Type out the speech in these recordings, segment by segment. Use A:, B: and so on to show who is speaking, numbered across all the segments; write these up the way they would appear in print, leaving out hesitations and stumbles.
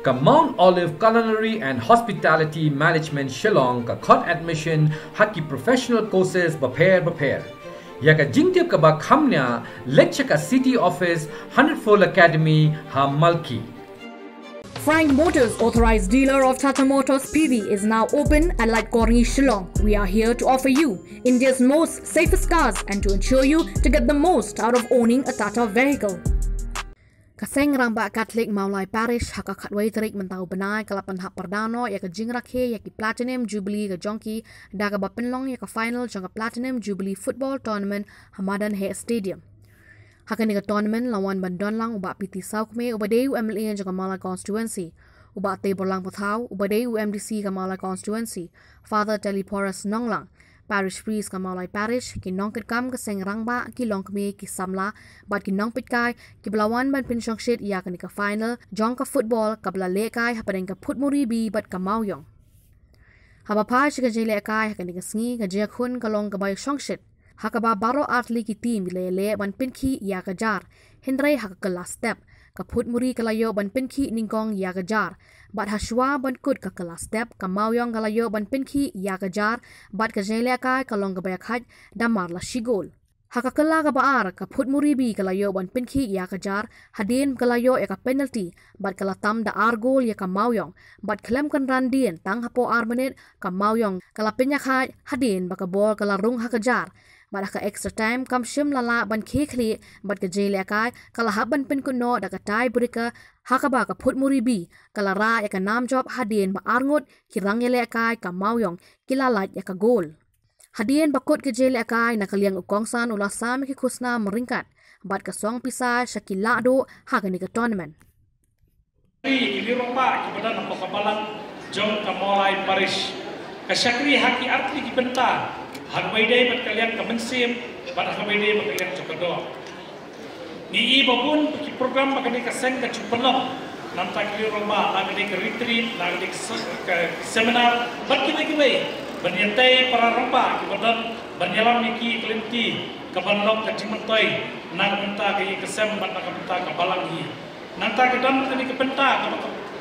A: ka Mount Olive Culinary and Hospitality Management Shillong ka khot admission haki professional courses prepare. Ya ka jingtip ka ba khamnya lecture ka City Office 100-fold Academy ha Malki.
B: Frank Motors, authorized dealer of Tata Motors PV, is now open at Lightcorny, Shillong. We are here to offer you India's most safest cars and to ensure you to get the most out of owning a Tata vehicle. Seng Rangbah Katholik Mawlai Parish haka khatway tarik mentau benai kalapan hak perdana ya ke Jingrakhe ya ke Platinum Jubilee ke Jongki daga bapenlong ya ke final jangka Platinum Jubilee Football Tournament Hamadan Hay Stadium. Haka ni ke tournament lawan bandon lang ubak PT Saukme ubadei UMLA jangka Mawlai Constituency ubak te borlang pathau ubadei UMDC ke Mawlai Constituency Father Teleporus Nonglang Parish Priest ke Mawlai Parish ki nong ketkam ke Seng Rangbah ki long kemi ki samla bat ki nong pitkai ki belawan ban pinsyong shit ya ke final jong ke football ke bela lekai hapadeng ke putmuri bi bat ke mauyong haba pa ke jele kai ke ni ke sngi ke je khun ke long ke bai shong shit hakaba baro atli ki team le ban pinki ya ke jar hindrai hak ke last step ke putmuri ke layo ban pinki ningkong ya ke jar bat haswa ban kut ke kelas step ke mauyong ke layo ban pinki ya ke jar bat ke jele kai ke long ke bai khat damar la shigol haka kala ke baar ke putmuri bi ke layo ban pinki ya ke jar hadin ke layo ya ke penalty bat ke latam da ar gol ya ke mauyong bat klem kan randien tang hapo ar menit ke mauyong ke la pinya khat hadin ba ke bol ke la rung haka jar bat ka extra time kam shim lala ban khekli bat ke jele kai kala haban pen kuno da ka tai burika hakaba ka putmuri bi kala ra ya ka nam job hadin ba arngot kirang yele kai ka mauyong kilalat ya ka gol hadin bakot ke jele kai na kaliang ukongsan ula sam ki kusna meringkat bat ka song pisa shakila do hagani ka tournament
C: ili romba ki badan ko kabalang jong ka Mawlai Parish ka shakri haki artli ki benta hagway day bat kalian ka mensim bat hagway day bat kalian cokado ni ibabun ki program bakani ka Seng ka chupelong namta ki romba lagi ke retreat lagi ke seminar bat ki way banyantai para romba ki badan banyalam ki kelinti ka banlok ka cimantoi nang benta ki kesem bat ka benta ka balang hi nanta ka dam kani ka benta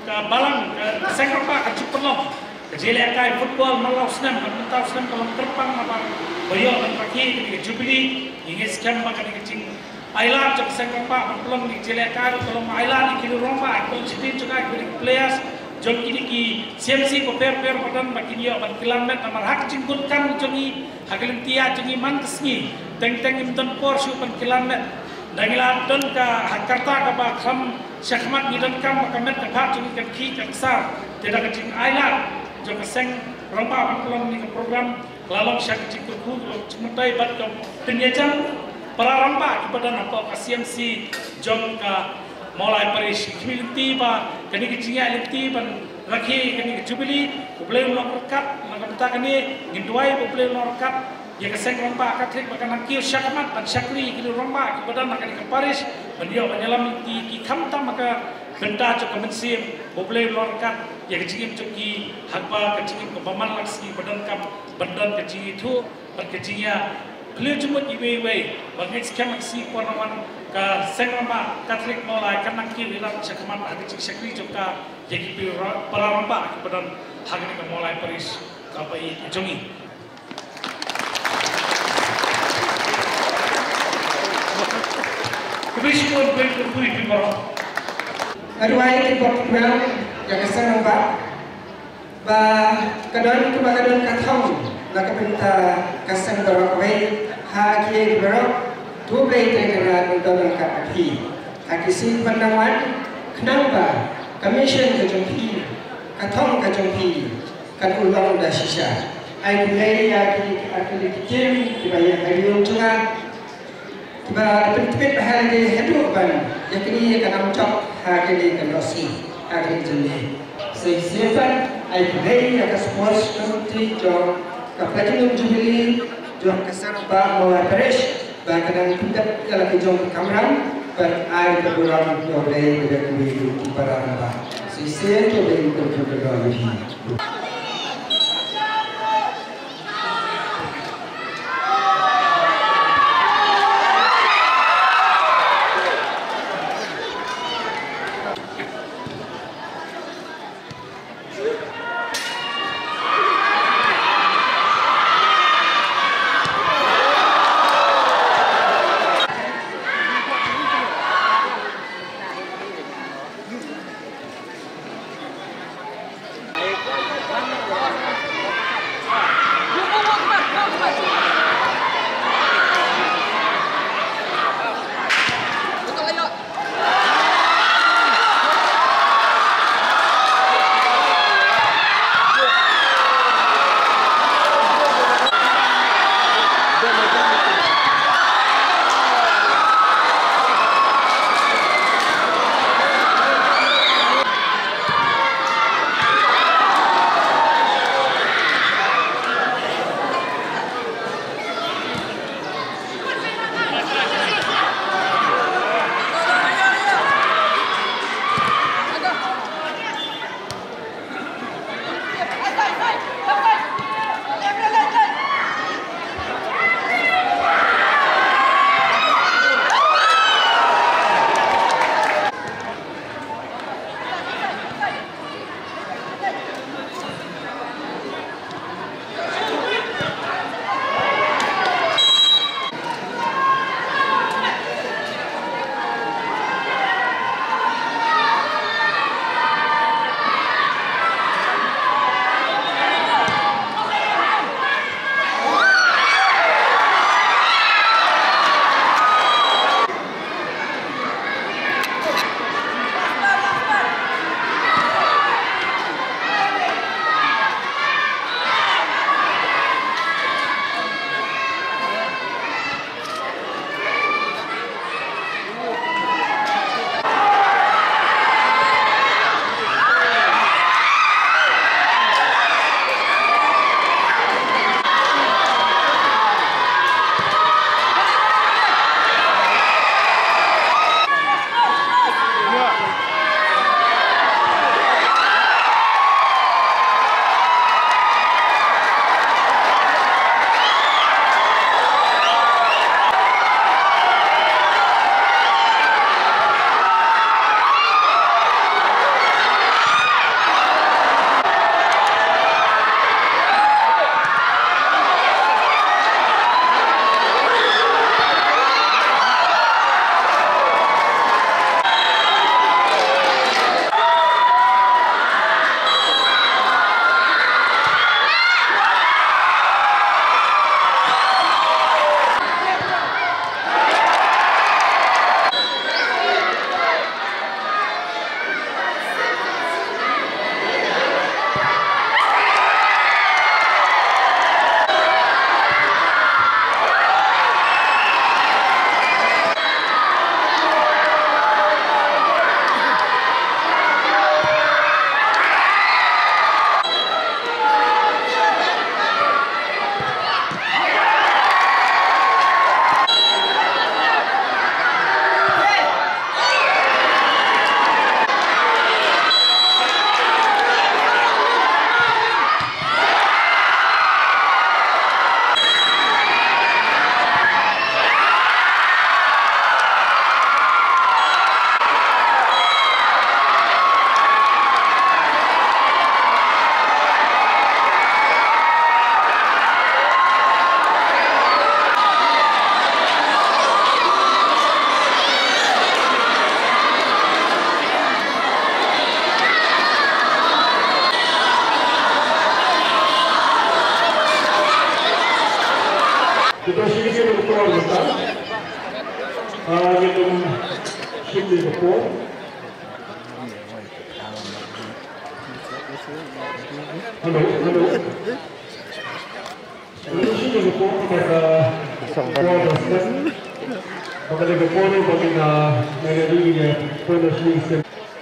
C: ka balang ka Seng romba ka chupelong Jele kai football malau senam, mentau senam kalau terpang apa, bayar dan pakai ke Jubilee, ini scam makan ke cing. Island cak Seng Rangbah, belum di jele kai kalau Island di kiri Rangbah, kalau citi juga ke players, jom kini ki CMC ko per badan makin dia ban kilomet namar hak cingkut kan jongi, hakilim tia jongi man kesni, teng imton Porsche ban kilomet. Dangilan don ka Jakarta ka ba kham syakmat ni don kam makamet ka phat jongi kan ki kan sar, tidak ke cing Island. Jika Seng Rangbah pelong ni program lalong syak cikgu cemutai bat ke penyajang para Rangbah kepada nampak ke CMC jom ke Mawlai Parish community ba kini kecingnya linti ban rakhi kini Jubilee boleh ulang rekat nak kita kini ginduai boleh ulang rekat ya ke Seng Rangbah Katholik bahkan nakil syakmat dan syakri kini Rangbah kepada nak kini ke Parish beliau menyelam linti ki khamtam maka benda cok mensim boleh ulang rekat ya kecingin coki hakba kecingin kepaman laksi badan kecing itu berkecingnya beliau cuma iwe bagi skam aksi panawan ke Seng Rangbah Katholik Mawlai kan nakil ilang syakmat ada kecing syakri joka jadi para Rangbah badan hagni ke Mawlai Parish kapai jongi Parish pun berkuih di bawah
D: Aduai ke program yang Seng Rangbah ba kadon kathau la kapenta kasang barakwe ha ki barok doble tegara don ka athi akisi pandawan kenapa commission ke jompi kathong ka jompi kan ulang da shisha ai bulai ya ki akili kitim dibaya ayun tunga ba pentit bahal de hedu ban yakini kan amcok ha kini kan rosi akhir jenis seisipan ai bulai ya ka sports committee jom ka platinum jubilee jom ka Seng Rangbah Mawlai Parish ba kadang pindah kalau ke jom kamram ban ai program boleh berdiri di para Rangbah seisian tu beri program ini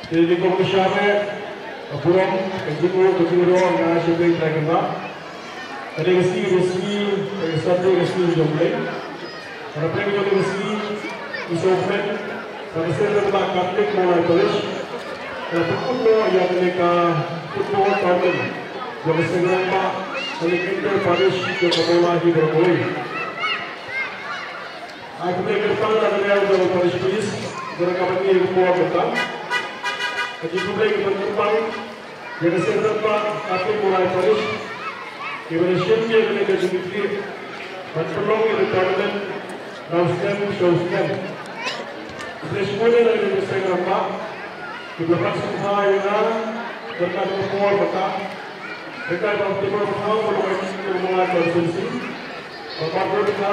E: Jadi komisioner Burung Kejimuro na Jubilee Rangbah. Ada resmi satu resmi Jubilee. Ada premium resmi isopen. Ada serta Katholik Mawlai Parish. Ada football yang mereka football tournament. Jadi Jingrakhe Rangbah Parish yang Mawlai di Jubilee. Aku mereka pernah ada di Parish Parish. Mereka bagi football betul. Jubilee berkembang jadi serta Katholik Mawlai Parish Indonesia yang ada Jubilee berpeluang di tournament Seng. Semuanya dari Seng Rangbah diberikan semua yang berkat semua betul berkat optimal betul Mawlai Parish bapak berkata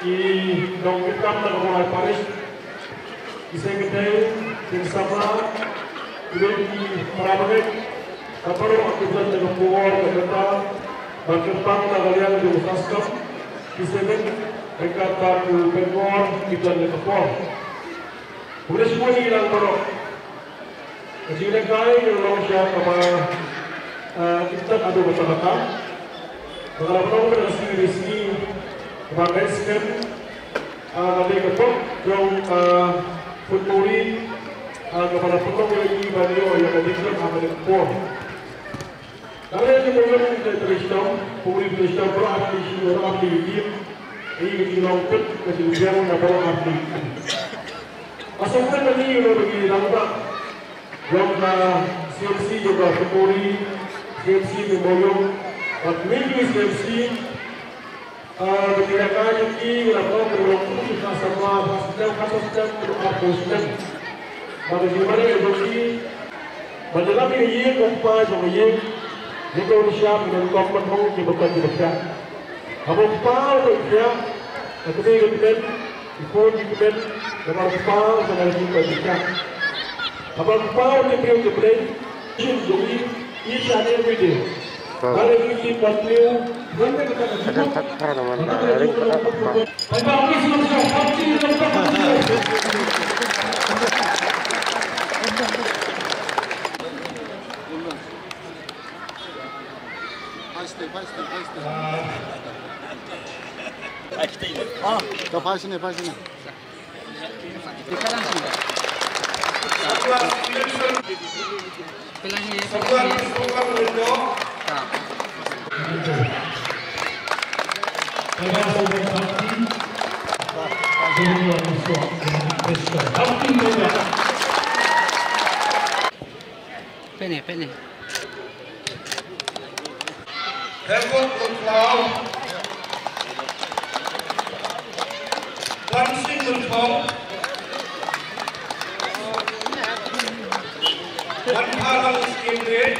E: di dongkitkan dengan Mawlai Parish Seng sama di Parish kapal akibat dengan puar kereta berkembang kalian di Usaskap di Seng dekat Baru Pengor kita dengan puar. Boleh semua ini hilang berok. Jingrakhe yang siapa kepada kita ada betul-betul. Kalau berhasil resmi kepada Seng ada kepada yang footballing kepada penuh lagi bagi yang ada di dalam pon. Kalau yang boleh kita teruskan, boleh teruskan berarti orang di tim ini dilakukan kejujuran yang berarti. Asalkan ini bagi Rangbah, yang CMC juga footballing, CMC memboyong, admin CMC. Jingrakhe ini lakukan berlaku kita sama sedang berhubungan. Pada zaman ini, menjelang ini kumpa jadi Indonesia dengan kompeten di beberapa negara. Abang pau dia, kemudian ikut ikut dengan pau dengan kita. Abang pau dia kemudian jadi each and every day. Kalau ini continue, mana kita
F: Kadang tak tahu mana ring apa. Pene.
E: Helmut und Frau, one single pump, one balance in red,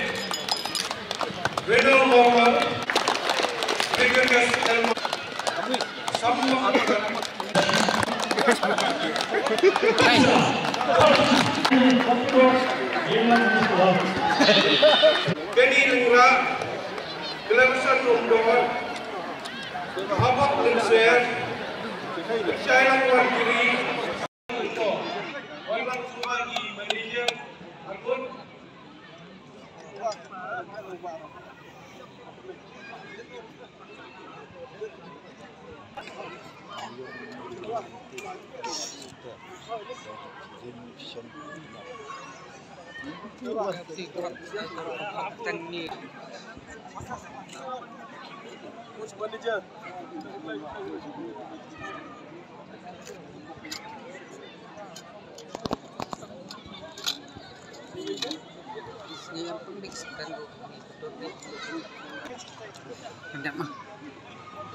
E: riddle over, bigger gas helmet, someone. Beni Lura, Clemson Rumdor, Habak Linser, China Wangiri, Walang Suwagi, Manager, Akun. Which manager?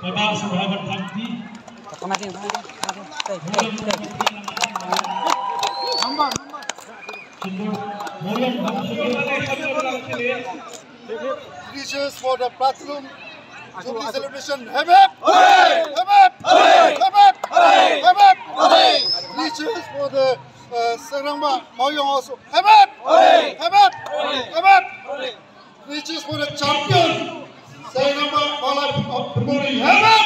E: Bapak sahabat Bhakti.
G: Wishes for the platinum Jubilee celebration. Hip hip! Hooray! Hip hip! Hooray! Hip hip! Hooray! Hip hip! Hooray! Wishes for the Seng Rangbah, Maoyong also. Have it! Have it! Have it! Reaches for the champion. Seng Rangbah, Mawlai, Have it!